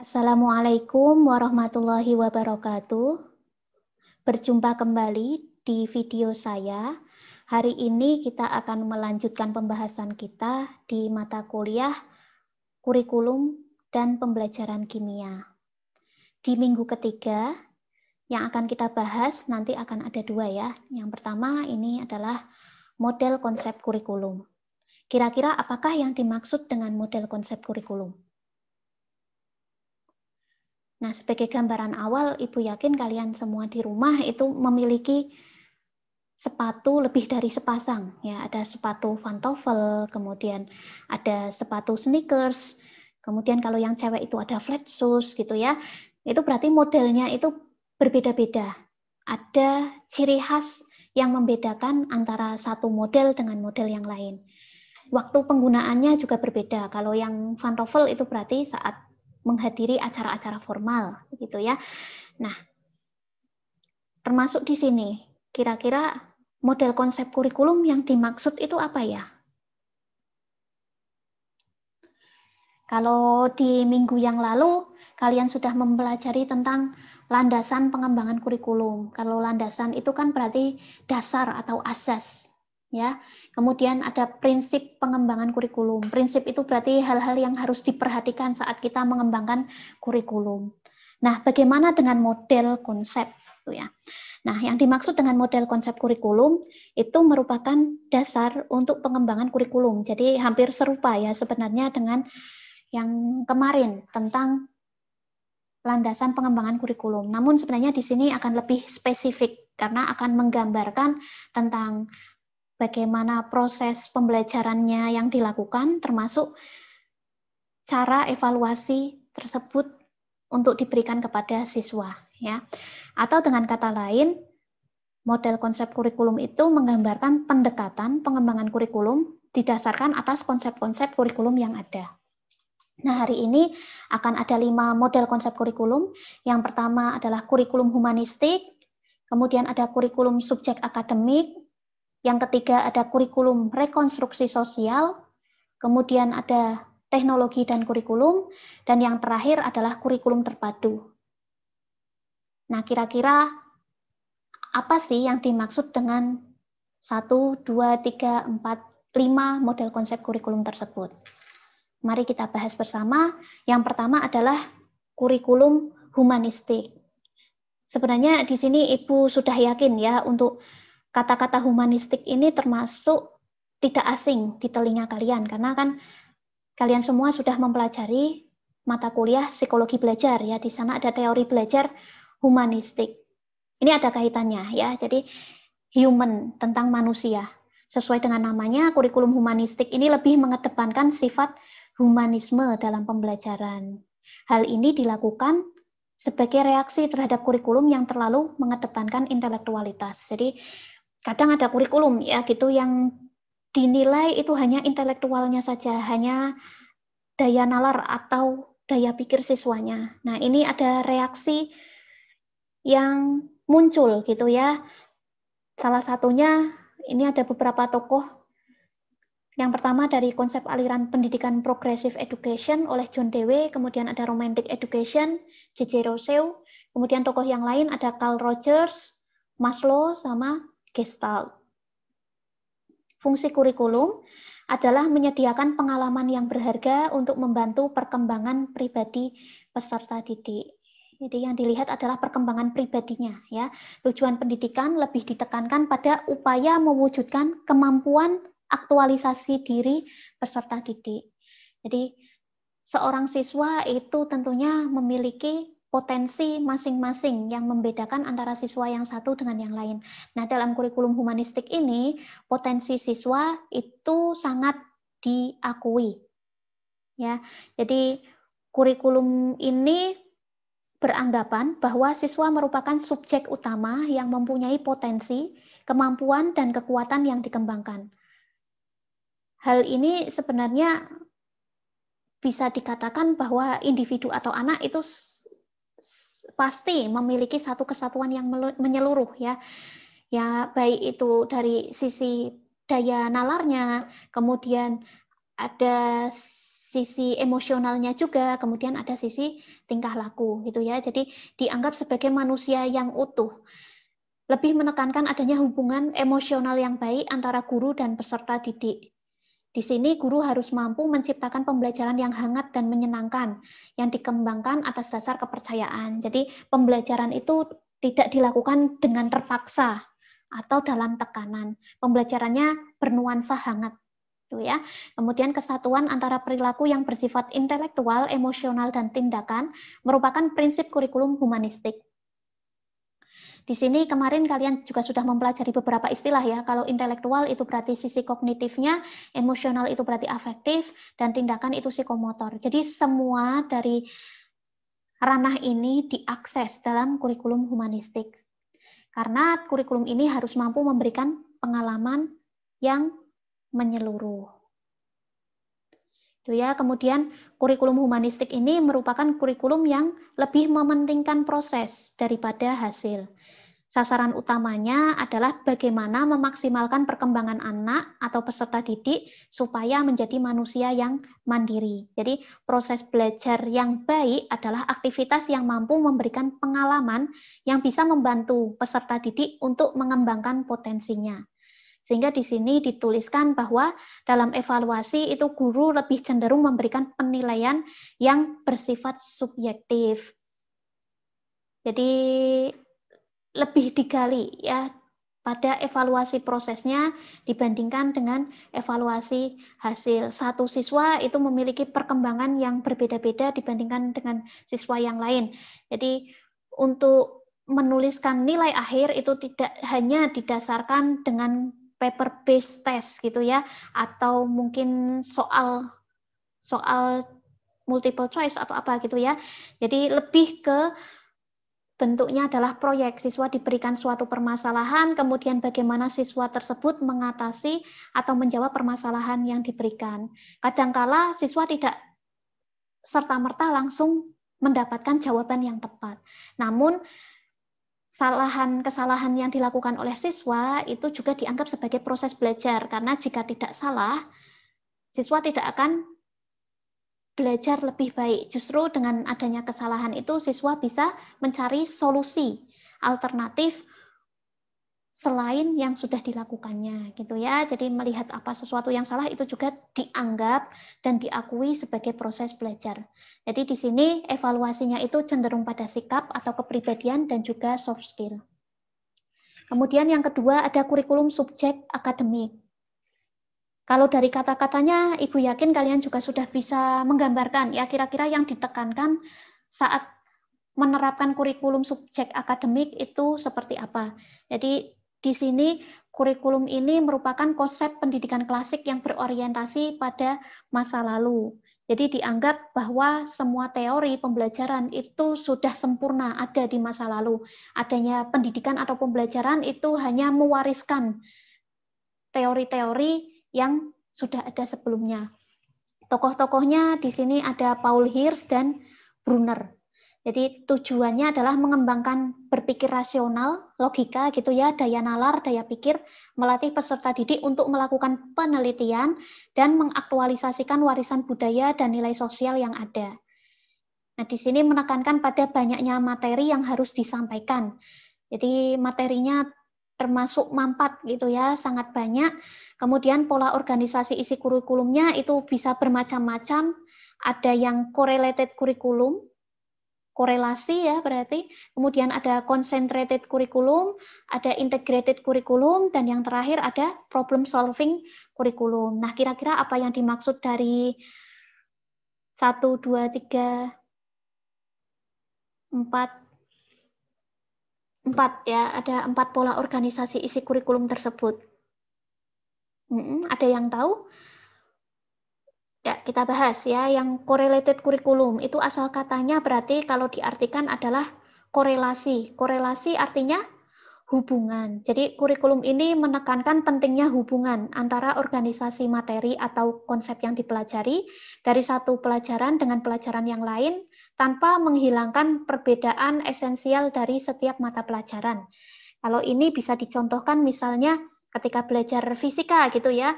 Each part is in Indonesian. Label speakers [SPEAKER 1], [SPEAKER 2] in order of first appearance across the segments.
[SPEAKER 1] Assalamualaikum warahmatullahi wabarakatuh. Berjumpa kembali di video saya. Hari ini kita akan melanjutkan pembahasan kita di mata kuliah kurikulum dan pembelajaran kimia. Di minggu ketiga, yang akan kita bahas nanti akan ada dua ya. Yang pertama ini adalah model konsep kurikulum. Kira-kira apakah yang dimaksud dengan model konsep kurikulum? Nah, sebagai gambaran awal, Ibu yakin kalian semua di rumah itu memiliki sepatu lebih dari sepasang. Ya, ada sepatu pantofel, kemudian ada sepatu sneakers, kemudian kalau yang cewek itu ada flat shoes gitu ya. Itu berarti modelnya itu berbeda-beda. Ada ciri khas yang membedakan antara satu model dengan model yang lain. Waktu penggunaannya juga berbeda. Kalau yang pantofel itu berarti saat menghadiri acara-acara formal, gitu ya. Nah, termasuk di sini, kira-kira model konsep kurikulum yang dimaksud itu apa ya? Kalau di minggu yang lalu, kalian sudah mempelajari tentang landasan pengembangan kurikulum. Kalau landasan itu kan berarti dasar atau asas. Ya, kemudian ada prinsip pengembangan kurikulum. Prinsip itu berarti hal-hal yang harus diperhatikan saat kita mengembangkan kurikulum. Nah, bagaimana dengan model konsep ya? Nah, yang dimaksud dengan model konsep kurikulum itu merupakan dasar untuk pengembangan kurikulum. Jadi hampir serupa ya sebenarnya dengan yang kemarin tentang landasan pengembangan kurikulum. Namun sebenarnya di sini akan lebih spesifik karena akan menggambarkan tentang bagaimana proses pembelajarannya yang dilakukan, termasuk cara evaluasi tersebut untuk diberikan kepada siswa, ya. Atau dengan kata lain, model konsep kurikulum itu menggambarkan pendekatan pengembangan kurikulum didasarkan atas konsep-konsep kurikulum yang ada. Nah, hari ini akan ada 5 model konsep kurikulum. Yang pertama adalah kurikulum humanistik, kemudian ada kurikulum subjek akademik, yang ketiga ada kurikulum rekonstruksi sosial, kemudian ada teknologi dan kurikulum, dan yang terakhir adalah kurikulum terpadu. Nah, kira-kira apa sih yang dimaksud dengan 1, 2, 3, 4, 5 model konsep kurikulum tersebut? Mari kita bahas bersama. Yang pertama adalah kurikulum humanistik. Sebenarnya di sini Ibu sudah yakin ya untuk kata-kata humanistik ini termasuk tidak asing di telinga kalian karena kan kalian semua sudah mempelajari mata kuliah psikologi belajar ya. Di sana ada teori belajar humanistik. Ini ada kaitannya ya. Jadi human tentang manusia. Sesuai dengan namanya, kurikulum humanistik ini lebih mengedepankan sifat humanisme dalam pembelajaran. Hal ini dilakukan sebagai reaksi terhadap kurikulum yang terlalu mengedepankan intelektualitas. Jadi kadang ada kurikulum ya gitu yang dinilai itu hanya intelektualnya saja, hanya daya nalar atau daya pikir siswanya. Nah, ini ada reaksi yang muncul gitu ya. Salah satunya ini ada beberapa tokoh. Yang pertama dari konsep aliran pendidikan progressive education oleh John Dewey, kemudian ada romantic education, J.J. Rousseau, kemudian tokoh yang lain ada Carl Rogers, Maslow, sama Gestalt. Fungsi kurikulum adalah menyediakan pengalaman yang berharga untuk membantu perkembangan pribadi peserta didik. Jadi yang dilihat adalah perkembangan pribadinya ya. Tujuan pendidikan lebih ditekankan pada upaya mewujudkan kemampuan aktualisasi diri peserta didik. Jadi seorang siswa itu tentunya memiliki potensi masing-masing yang membedakan antara siswa yang satu dengan yang lain. Nah, dalam kurikulum humanistik ini, potensi siswa itu sangat diakui. Ya, jadi kurikulum ini beranggapan bahwa siswa merupakan subjek utama yang mempunyai potensi, kemampuan, dan kekuatan yang dikembangkan. Hal ini sebenarnya bisa dikatakan bahwa individu atau anak itu pasti memiliki satu kesatuan yang menyeluruh ya. Ya, baik itu dari sisi daya nalarnya, kemudian ada sisi emosionalnya juga, kemudian ada sisi tingkah laku gitu ya. Jadi dianggap sebagai manusia yang utuh. Lebih menekankan adanya hubungan emosional yang baik antara guru dan peserta didik. Di sini guru harus mampu menciptakan pembelajaran yang hangat dan menyenangkan, yang dikembangkan atas dasar kepercayaan. Jadi pembelajaran itu tidak dilakukan dengan terpaksa atau dalam tekanan. Pembelajarannya bernuansa hangat. Ya. Kemudian kesatuan antara perilaku yang bersifat intelektual, emosional, dan tindakan merupakan prinsip kurikulum humanistik. Di sini kemarin kalian juga sudah mempelajari beberapa istilah ya. Kalau intelektual itu berarti sisi kognitifnya, emosional itu berarti afektif, dan tindakan itu psikomotor. Jadi semua dari ranah ini diakses dalam kurikulum humanistik. Karena kurikulum ini harus mampu memberikan pengalaman yang menyeluruh. Ya, kemudian kurikulum humanistik ini merupakan kurikulum yang lebih mementingkan proses daripada hasil. Sasaran utamanya adalah bagaimana memaksimalkan perkembangan anak atau peserta didik supaya menjadi manusia yang mandiri. Jadi proses belajar yang baik adalah aktivitas yang mampu memberikan pengalaman yang bisa membantu peserta didik untuk mengembangkan potensinya. Sehingga di sini dituliskan bahwa dalam evaluasi itu guru lebih cenderung memberikan penilaian yang bersifat subjektif. Jadi lebih digali ya pada evaluasi prosesnya dibandingkan dengan evaluasi hasil. Satu siswa itu memiliki perkembangan yang berbeda-beda dibandingkan dengan siswa yang lain. Jadi untuk menuliskan nilai akhir itu tidak hanya didasarkan dengan paper based test gitu ya, atau mungkin soal multiple choice atau apa gitu ya. Jadi lebih ke bentuknya adalah proyek. Siswa diberikan suatu permasalahan, kemudian bagaimana siswa tersebut mengatasi atau menjawab permasalahan yang diberikan. Kadangkala siswa tidak serta-merta langsung mendapatkan jawaban yang tepat. Namun kesalahan yang dilakukan oleh siswa itu juga dianggap sebagai proses belajar, karena jika tidak salah, siswa tidak akan belajar lebih baik. Justru dengan adanya kesalahan itu, siswa bisa mencari solusi alternatif selain yang sudah dilakukannya, gitu ya. Jadi melihat apa sesuatu yang salah itu juga dianggap dan diakui sebagai proses belajar. Jadi di sini evaluasinya itu cenderung pada sikap atau kepribadian dan juga soft skill. Kemudian yang kedua ada kurikulum subjek akademik. Kalau dari kata-katanya, Ibu yakin kalian juga sudah bisa menggambarkan ya kira-kira yang ditekankan saat menerapkan kurikulum subjek akademik itu seperti apa. Jadi di sini kurikulum ini merupakan konsep pendidikan klasik yang berorientasi pada masa lalu. Jadi dianggap bahwa semua teori pembelajaran itu sudah sempurna ada di masa lalu. Adanya pendidikan atau pembelajaran itu hanya mewariskan teori-teori yang sudah ada sebelumnya. Tokoh-tokohnya di sini ada Paul Hirsch dan Brunner. Jadi tujuannya adalah mengembangkan berpikir rasional, logika gitu ya, daya nalar, daya pikir, melatih peserta didik untuk melakukan penelitian dan mengaktualisasikan warisan budaya dan nilai sosial yang ada. Nah, di sini menekankan pada banyaknya materi yang harus disampaikan. Jadi materinya termasuk mampat gitu ya, sangat banyak. Kemudian pola organisasi isi kurikulumnya itu bisa bermacam-macam. Ada yang correlated kurikulum, korelasi ya berarti, kemudian ada concentrated kurikulum, ada integrated kurikulum, dan yang terakhir ada problem solving kurikulum. Nah, kira-kira apa yang dimaksud dari 1, 2, 3, 4 ya, ada 4 pola organisasi isi kurikulum tersebut. Ada yang tahu? Ya, kita bahas ya, yang correlated kurikulum itu asal katanya berarti kalau diartikan adalah korelasi. Korelasi artinya hubungan. Jadi kurikulum ini menekankan pentingnya hubungan antara organisasi materi atau konsep yang dipelajari dari satu pelajaran dengan pelajaran yang lain tanpa menghilangkan perbedaan esensial dari setiap mata pelajaran. Kalau ini bisa dicontohkan misalnya ketika belajar fisika gitu ya.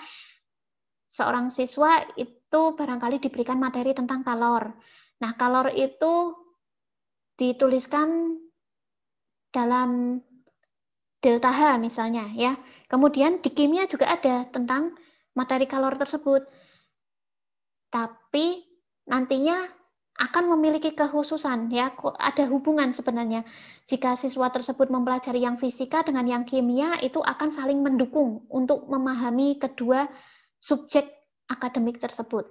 [SPEAKER 1] Seorang siswa itu barangkali diberikan materi tentang kalor. Nah, kalor itu dituliskan dalam delta H misalnya ya. Kemudian di kimia juga ada tentang materi kalor tersebut. Tapi nantinya akan memiliki kekhususan ya, ada hubungan sebenarnya. Jika siswa tersebut mempelajari yang fisika dengan yang kimia itu akan saling mendukung untuk memahami kedua subjek akademik tersebut.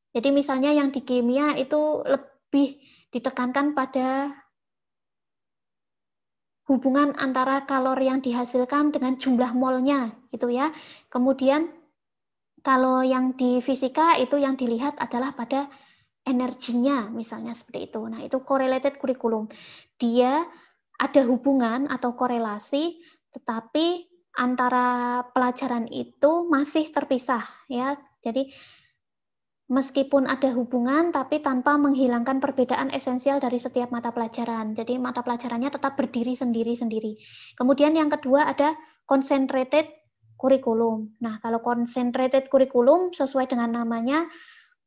[SPEAKER 1] Jadi misalnya yang di kimia itu lebih ditekankan pada hubungan antara kalor yang dihasilkan dengan jumlah molnya gitu ya. Kemudian kalau yang di fisika itu yang dilihat adalah pada energinya misalnya seperti itu. Nah, itu correlated curriculum. Dia ada hubungan atau korelasi tetapi antara pelajaran itu masih terpisah ya. Jadi meskipun ada hubungan, tapi tanpa menghilangkan perbedaan esensial dari setiap mata pelajaran. Jadi mata pelajarannya tetap berdiri sendiri-sendiri. Kemudian yang kedua ada concentrated curriculum. Nah, kalau concentrated curriculum sesuai dengan namanya,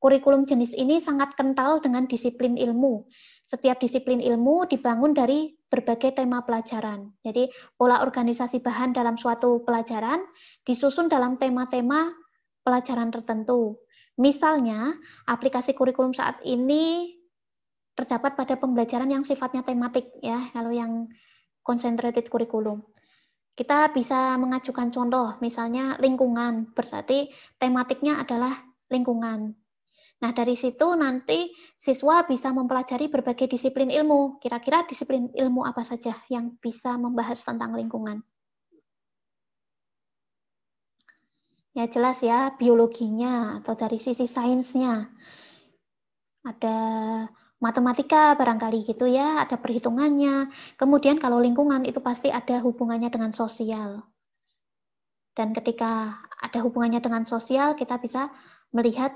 [SPEAKER 1] kurikulum jenis ini sangat kental dengan disiplin ilmu. Setiap disiplin ilmu dibangun dari berbagai tema pelajaran. Jadi pola organisasi bahan dalam suatu pelajaran disusun dalam tema-tema pelajaran tertentu. Misalnya, aplikasi kurikulum saat ini terdapat pada pembelajaran yang sifatnya tematik ya, kalau yang concentrated curriculum. Kita bisa mengajukan contoh, misalnya lingkungan, berarti tematiknya adalah lingkungan. Nah, dari situ nanti siswa bisa mempelajari berbagai disiplin ilmu. Kira-kira disiplin ilmu apa saja yang bisa membahas tentang lingkungan? Ya jelas ya, biologinya atau dari sisi sainsnya. Ada matematika barangkali gitu ya, ada perhitungannya. Kemudian kalau lingkungan itu pasti ada hubungannya dengan sosial. Dan ketika ada hubungannya dengan sosial, kita bisa melihat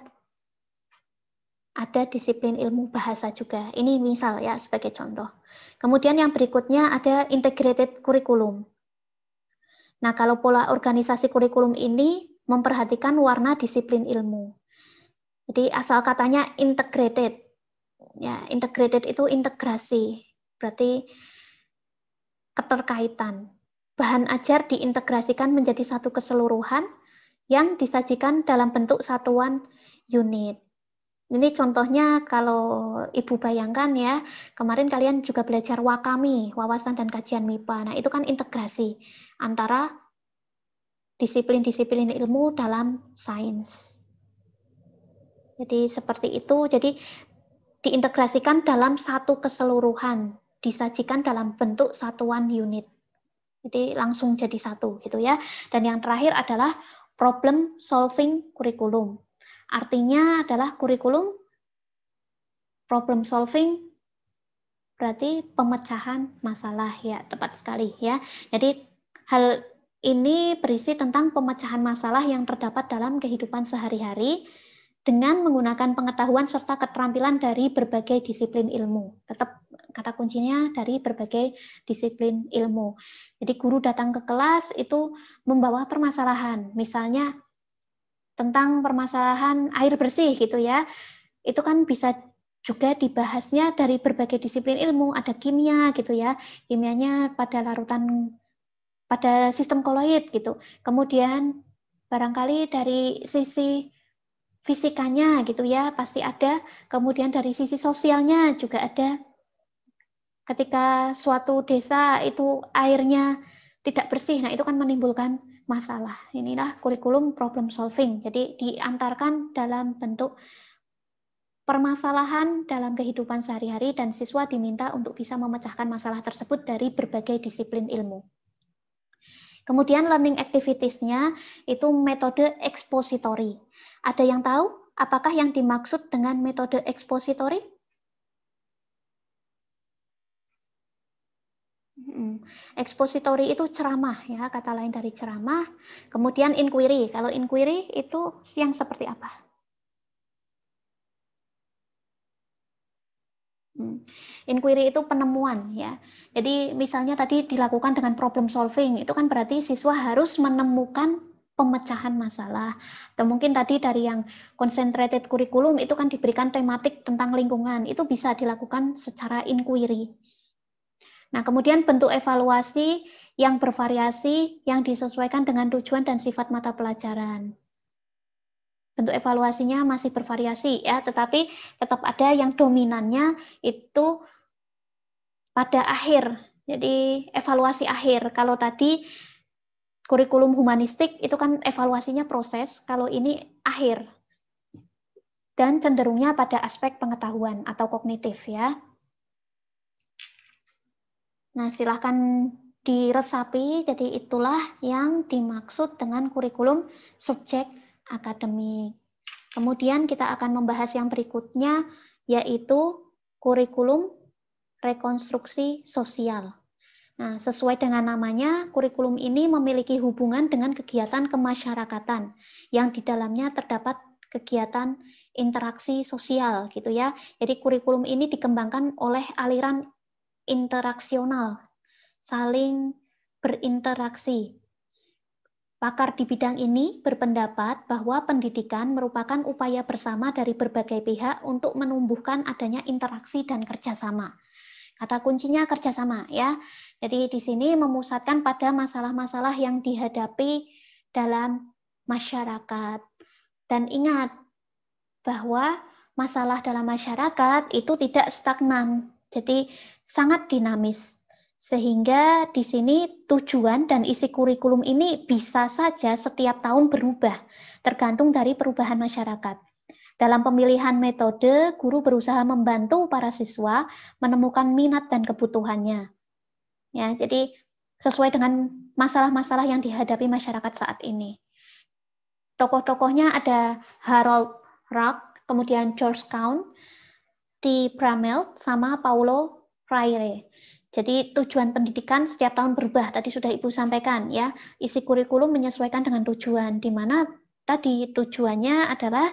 [SPEAKER 1] ada disiplin ilmu bahasa juga. Ini misal ya sebagai contoh. Kemudian yang berikutnya ada integrated curriculum. Nah, kalau pola organisasi kurikulum ini memperhatikan warna disiplin ilmu. Jadi asal katanya integrated. Ya, integrated itu integrasi. Berarti keterkaitan. Bahan ajar diintegrasikan menjadi satu keseluruhan yang disajikan dalam bentuk satuan unit. Ini contohnya kalau Ibu bayangkan ya, kemarin kalian juga belajar WAKAMI, wawasan dan kajian MIPA. Nah, itu kan integrasi antara disiplin-disiplin ilmu dalam sains. Jadi seperti itu, jadi diintegrasikan dalam satu keseluruhan, disajikan dalam bentuk satuan unit. Jadi langsung jadi satu gitu ya. Dan yang terakhir adalah problem solving curriculum. Artinya adalah kurikulum problem solving berarti pemecahan masalah ya, tepat sekali ya. Jadi hal ini berisi tentang pemecahan masalah yang terdapat dalam kehidupan sehari-hari dengan menggunakan pengetahuan serta keterampilan dari berbagai disiplin ilmu. Tetap kata kuncinya dari berbagai disiplin ilmu. Jadi guru datang ke kelas itu membawa permasalahan, misalnya tentang permasalahan air bersih gitu ya. Itu kan bisa juga dibahasnya dari berbagai disiplin ilmu, ada kimia gitu ya. Kimianya pada larutan pada sistem koloid gitu. Kemudian barangkali dari sisi fisikanya gitu ya, pasti ada. Kemudian dari sisi sosialnya juga ada. Ketika suatu desa itu airnya tidak bersih, nah itu kan menimbulkan masalah. Inilah kurikulum problem solving. Jadi diantarkan dalam bentuk permasalahan dalam kehidupan sehari-hari dan siswa diminta untuk bisa memecahkan masalah tersebut dari berbagai disiplin ilmu. Kemudian learning activities-nya itu metode ekspositori. Ada yang tahu apakah yang dimaksud dengan metode ekspositori? Ekspositori itu ceramah ya, kata lain dari ceramah. Kemudian inquiry. Kalau inquiry itu yang seperti apa? Inquiry itu penemuan ya. Jadi misalnya tadi dilakukan dengan problem solving, itu kan berarti siswa harus menemukan pemecahan masalah. Atau mungkin tadi dari yang concentrated curriculum itu kan diberikan tematik tentang lingkungan, itu bisa dilakukan secara inquiry. Nah, kemudian bentuk evaluasi yang bervariasi yang disesuaikan dengan tujuan dan sifat mata pelajaran. Bentuk evaluasinya masih bervariasi ya, tetapi tetap ada yang dominannya itu pada akhir. Jadi evaluasi akhir. Kalau tadi kurikulum humanistik itu kan evaluasinya proses, kalau ini akhir. Dan cenderungnya pada aspek pengetahuan atau kognitif ya. Nah, silahkan diresapi, jadi itulah yang dimaksud dengan kurikulum subjek akademik. Kemudian kita akan membahas yang berikutnya, yaitu kurikulum rekonstruksi sosial. Nah, sesuai dengan namanya, kurikulum ini memiliki hubungan dengan kegiatan kemasyarakatan yang di dalamnya terdapat kegiatan interaksi sosial gitu ya. Jadi kurikulum ini dikembangkan oleh aliran interaksional, saling berinteraksi. Pakar di bidang ini berpendapat bahwa pendidikan merupakan upaya bersama dari berbagai pihak untuk menumbuhkan adanya interaksi dan kerjasama. Kata kuncinya kerjasama ya. Jadi di sini memusatkan pada masalah-masalah yang dihadapi dalam masyarakat. Dan ingat bahwa masalah dalam masyarakat itu tidak stagnan. Jadi sangat dinamis. Sehingga di sini tujuan dan isi kurikulum ini bisa saja setiap tahun berubah, tergantung dari perubahan masyarakat. Dalam pemilihan metode, guru berusaha membantu para siswa menemukan minat dan kebutuhannya. Ya, jadi sesuai dengan masalah-masalah yang dihadapi masyarakat saat ini. Tokoh-tokohnya ada Harold Rock, kemudian George Count, T. Bramelt, sama Paulo Freire. Jadi tujuan pendidikan setiap tahun berubah, tadi sudah Ibu sampaikan ya. Isi kurikulum menyesuaikan dengan tujuan, di mana tadi tujuannya adalah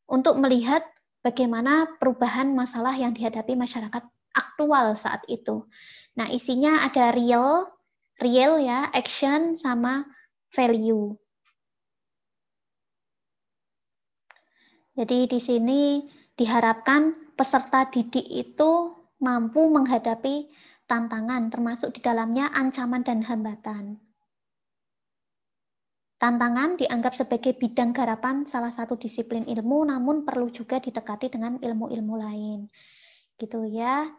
[SPEAKER 1] untuk melihat bagaimana perubahan masalah yang dihadapi masyarakat aktual saat itu. Nah, isinya ada real ya, action sama value. Jadi di sini diharapkan peserta didik itu mampu menghadapi tantangan, termasuk di dalamnya ancaman dan hambatan. Tantangan dianggap sebagai bidang garapan salah satu disiplin ilmu, namun perlu juga didekati dengan ilmu-ilmu lain. Gitu ya.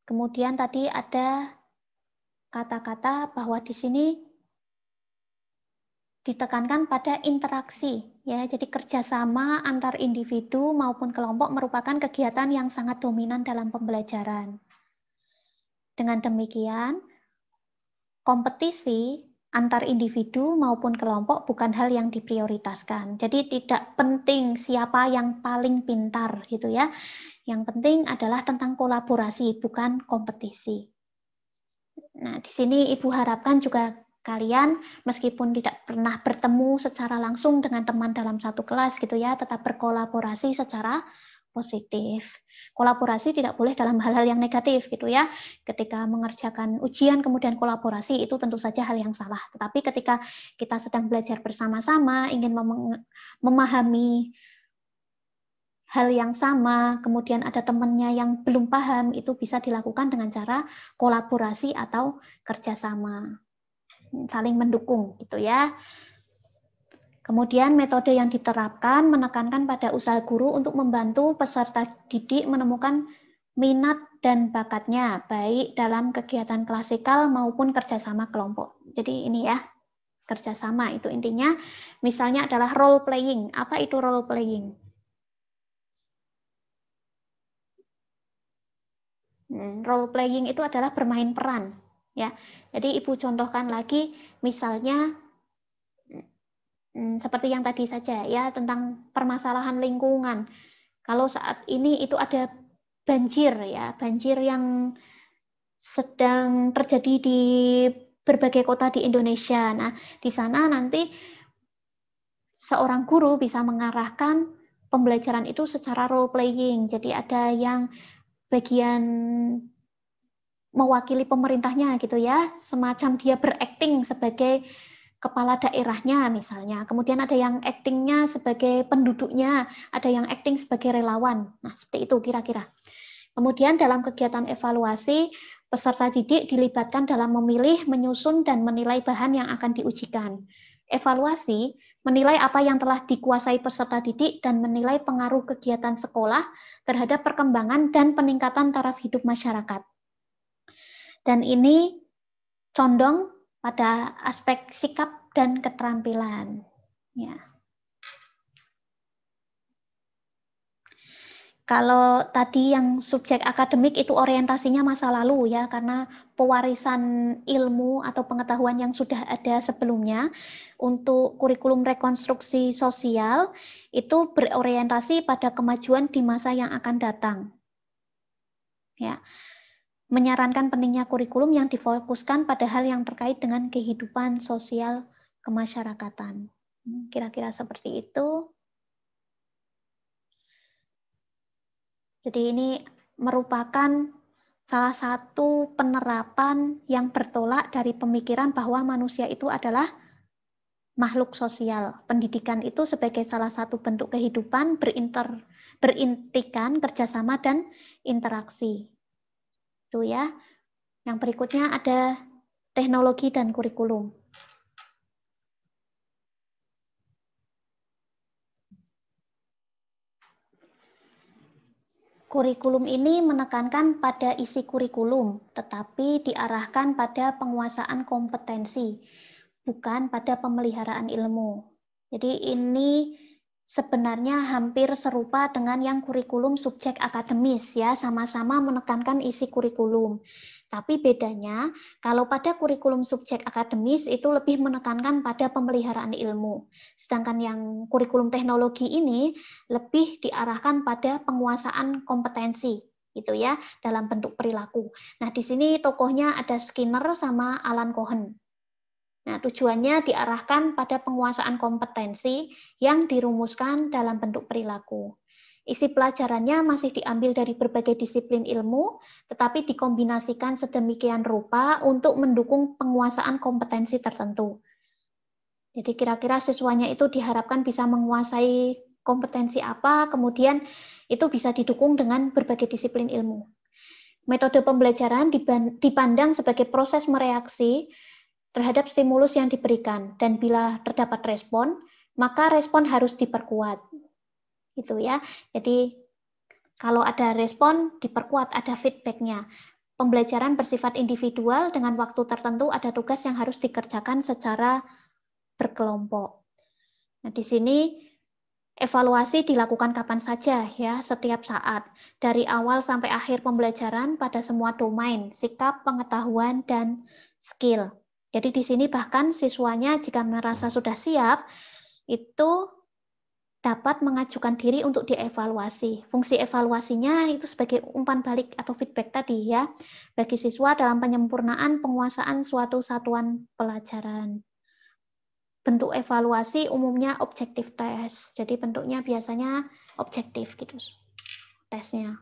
[SPEAKER 1] Kemudian tadi ada kata-kata bahwa di sini ditekankan pada interaksi, ya. Jadi kerjasama antar individu maupun kelompok merupakan kegiatan yang sangat dominan dalam pembelajaran. Dengan demikian, kompetisi antar individu maupun kelompok bukan hal yang diprioritaskan. Jadi tidak penting siapa yang paling pintar gitu ya. Yang penting adalah tentang kolaborasi, bukan kompetisi. Nah, di sini Ibu harapkan juga kalian meskipun tidak pernah bertemu secara langsung dengan teman dalam satu kelas gitu ya, tetap berkolaborasi secara positif. Kolaborasi tidak boleh dalam hal-hal yang negatif gitu ya. Ketika mengerjakan ujian kemudian kolaborasi itu tentu saja hal yang salah. Tetapi ketika kita sedang belajar bersama-sama, ingin memahami hal yang sama, kemudian ada temannya yang belum paham, itu bisa dilakukan dengan cara kolaborasi atau kerjasama. Saling mendukung gitu ya. Kemudian metode yang diterapkan menekankan pada usaha guru untuk membantu peserta didik menemukan minat dan bakatnya, baik dalam kegiatan klasikal maupun kerjasama kelompok. Jadi ini ya, kerjasama itu intinya. Misalnya adalah role playing. Apa itu role playing? Role playing itu adalah bermain peran. Ya, jadi Ibu contohkan lagi, misalnya seperti yang tadi saja ya, tentang permasalahan lingkungan. Kalau saat ini itu ada banjir ya, banjir yang sedang terjadi di berbagai kota di Indonesia. Nah, di sana nanti seorang guru bisa mengarahkan pembelajaran itu secara role playing. Jadi ada yang bagian mewakili pemerintahnya gitu ya, semacam dia berakting sebagai kepala daerahnya misalnya. Kemudian ada yang aktingnya sebagai penduduknya, ada yang akting sebagai relawan. Nah, seperti itu kira-kira. Kemudian dalam kegiatan evaluasi, peserta didik dilibatkan dalam memilih, menyusun, dan menilai bahan yang akan diujikan. Evaluasi menilai apa yang telah dikuasai peserta didik dan menilai pengaruh kegiatan sekolah terhadap perkembangan dan peningkatan taraf hidup masyarakat. Dan ini condong pada aspek sikap dan keterampilan. Ya. Kalau tadi yang subjek akademik itu orientasinya masa lalu ya, karena pewarisan ilmu atau pengetahuan yang sudah ada sebelumnya. Untuk kurikulum rekonstruksi sosial itu berorientasi pada kemajuan di masa yang akan datang. Ya. Menyarankan pentingnya kurikulum yang difokuskan pada hal yang terkait dengan kehidupan sosial kemasyarakatan. Kira-kira seperti itu. Jadi ini merupakan salah satu penerapan yang bertolak dari pemikiran bahwa manusia itu adalah makhluk sosial. Pendidikan itu sebagai salah satu bentuk kehidupan berintikan kerjasama dan interaksi. Itu ya. Yang berikutnya ada teknologi dan kurikulum. Kurikulum ini menekankan pada isi kurikulum, tetapi diarahkan pada penguasaan kompetensi, bukan pada pemeliharaan ilmu. Jadi ini sebenarnya hampir serupa dengan yang kurikulum subjek akademis ya, sama-sama menekankan isi kurikulum. Tapi bedanya, kalau pada kurikulum subjek akademis itu lebih menekankan pada pemeliharaan ilmu. Sedangkan yang kurikulum teknologi ini lebih diarahkan pada penguasaan kompetensi, gitu ya, dalam bentuk perilaku. Nah, di sini tokohnya ada Skinner sama Alan Cohen. Nah, tujuannya diarahkan pada penguasaan kompetensi yang dirumuskan dalam bentuk perilaku. Isi pelajarannya masih diambil dari berbagai disiplin ilmu, tetapi dikombinasikan sedemikian rupa untuk mendukung penguasaan kompetensi tertentu. Jadi kira-kira siswanya itu diharapkan bisa menguasai kompetensi apa, kemudian itu bisa didukung dengan berbagai disiplin ilmu. Metode pembelajaran dipandang sebagai proses mereaksi terhadap stimulus yang diberikan, dan bila terdapat respon, maka respon harus diperkuat. Gitu ya. Jadi kalau ada respon diperkuat, ada feedback-nya. Pembelajaran bersifat individual dengan waktu tertentu, ada tugas yang harus dikerjakan secara berkelompok. Nah, di sini evaluasi dilakukan kapan saja ya, setiap saat, dari awal sampai akhir pembelajaran pada semua domain, sikap, pengetahuan, dan skill. Jadi di sini bahkan siswanya jika merasa sudah siap, itu dapat mengajukan diri untuk dievaluasi. Fungsi evaluasinya itu sebagai umpan balik atau feedback tadi ya, bagi siswa dalam penyempurnaan penguasaan suatu satuan pelajaran. Bentuk evaluasi umumnya objektif tes. Jadi bentuknya biasanya objektif gitu tesnya.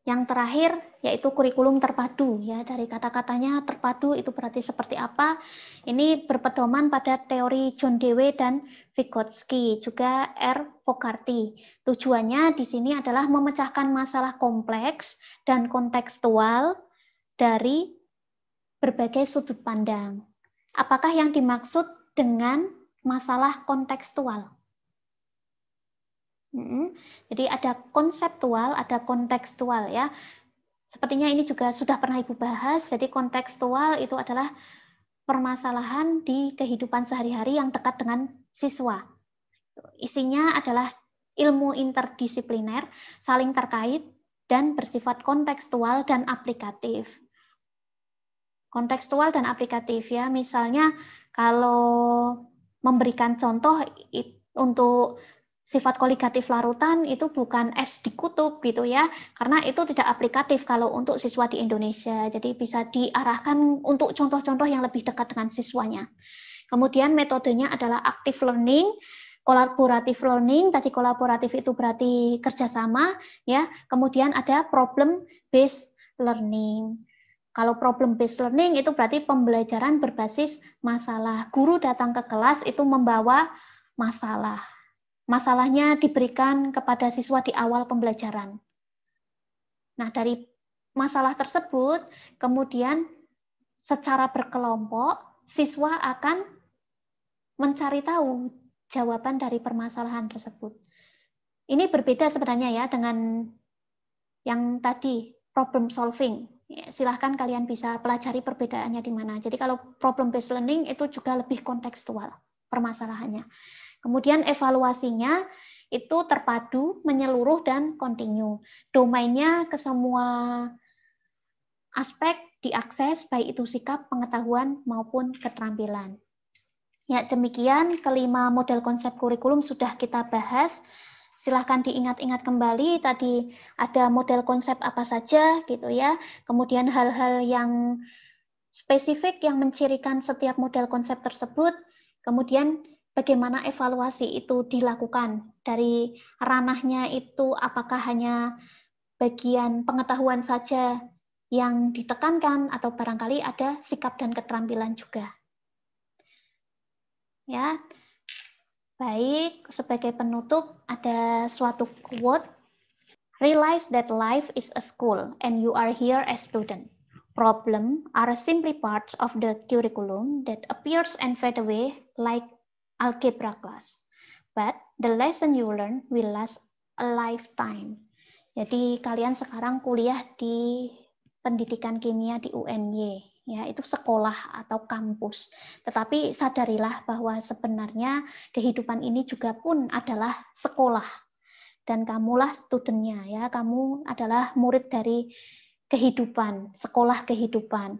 [SPEAKER 1] Yang terakhir yaitu kurikulum terpadu ya, dari kata-katanya terpadu itu berarti seperti apa? Ini berpedoman pada teori John Dewey dan Vygotsky, juga R. Fogarty. Tujuannya di sini adalah memecahkan masalah kompleks dan kontekstual dari berbagai sudut pandang. Apakah yang dimaksud dengan masalah kontekstual? Jadi ada konseptual, ada kontekstual ya. Sepertinya ini juga sudah pernah Ibu bahas. Jadi kontekstual itu adalah permasalahan di kehidupan sehari-hari yang dekat dengan siswa. Isinya adalah ilmu interdisipliner, saling terkait, dan bersifat kontekstual dan aplikatif. Kontekstual dan aplikatif ya. Misalnya kalau memberikan contoh untuk sifat koligatif larutan itu bukan es di kutub gitu ya, karena itu tidak aplikatif kalau untuk siswa di Indonesia. Jadi bisa diarahkan untuk contoh-contoh yang lebih dekat dengan siswanya. Kemudian metodenya adalah active learning, Collaborative learning, tadi kolaboratif itu berarti kerjasama, ya. Kemudian ada problem based learning. Kalau problem based learning itu berarti pembelajaran berbasis masalah. Guru datang ke kelas itu membawa masalah. Masalahnya diberikan kepada siswa di awal pembelajaran. Nah, dari masalah tersebut, kemudian secara berkelompok, siswa akan mencari tahu jawaban dari permasalahan tersebut. Ini berbeda sebenarnya ya dengan yang tadi, problem solving. Silahkan kalian bisa pelajari perbedaannya di mana. Jadi kalau problem based learning itu juga lebih kontekstual permasalahannya. Kemudian evaluasinya itu terpadu, menyeluruh, dan kontinu. Domainnya ke semua aspek diakses, baik itu sikap, pengetahuan, maupun keterampilan. Ya, demikian kelima model konsep kurikulum sudah kita bahas. Silahkan diingat-ingat kembali, tadi ada model konsep apa saja gitu ya. Kemudian hal-hal yang spesifik yang mencirikan setiap model konsep tersebut. Kemudian bagaimana evaluasi itu dilakukan. Dari ranahnya itu apakah hanya bagian pengetahuan saja yang ditekankan atau barangkali ada sikap dan keterampilan juga. Ya, baik, sebagai penutup ada suatu quote. Realize that life is a school and you are here as student. Problems are simply parts of the curriculum that appears and fade away like algebra class. But the lesson you learn will last a lifetime. Jadi kalian sekarang kuliah di pendidikan kimia di UNY. Ya, itu sekolah atau kampus. Tetapi sadarilah bahwa sebenarnya kehidupan ini juga pun adalah sekolah. Dan kamulah studentnya, ya. Kamu adalah murid dari kehidupan, sekolah kehidupan.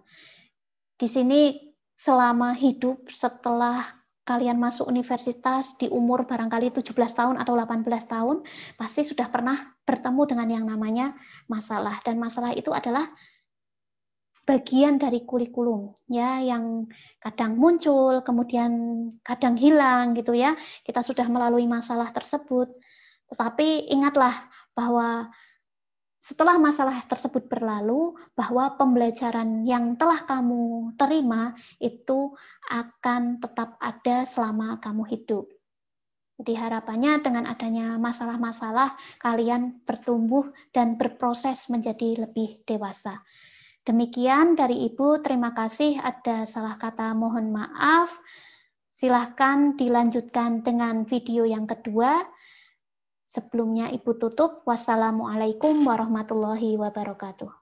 [SPEAKER 1] Di sini selama hidup, setelah kalian masuk universitas di umur barangkali 17 tahun atau 18 tahun, pasti sudah pernah bertemu dengan yang namanya masalah. Dan masalah itu adalah bagian dari kurikulum ya, yang kadang muncul kemudian kadang hilang gitu ya. Kita sudah melalui masalah tersebut, tetapi ingatlah bahwa setelah masalah tersebut berlalu, bahwa pembelajaran yang telah kamu terima itu akan tetap ada selama kamu hidup. Jadi harapannya dengan adanya masalah-masalah kalian bertumbuh dan berproses menjadi lebih dewasa. Demikian dari Ibu, terima kasih. Ada salah kata, mohon maaf. Silahkan dilanjutkan dengan video yang kedua. Sebelumnya Ibu tutup. Wassalamualaikum warahmatullahi wabarakatuh.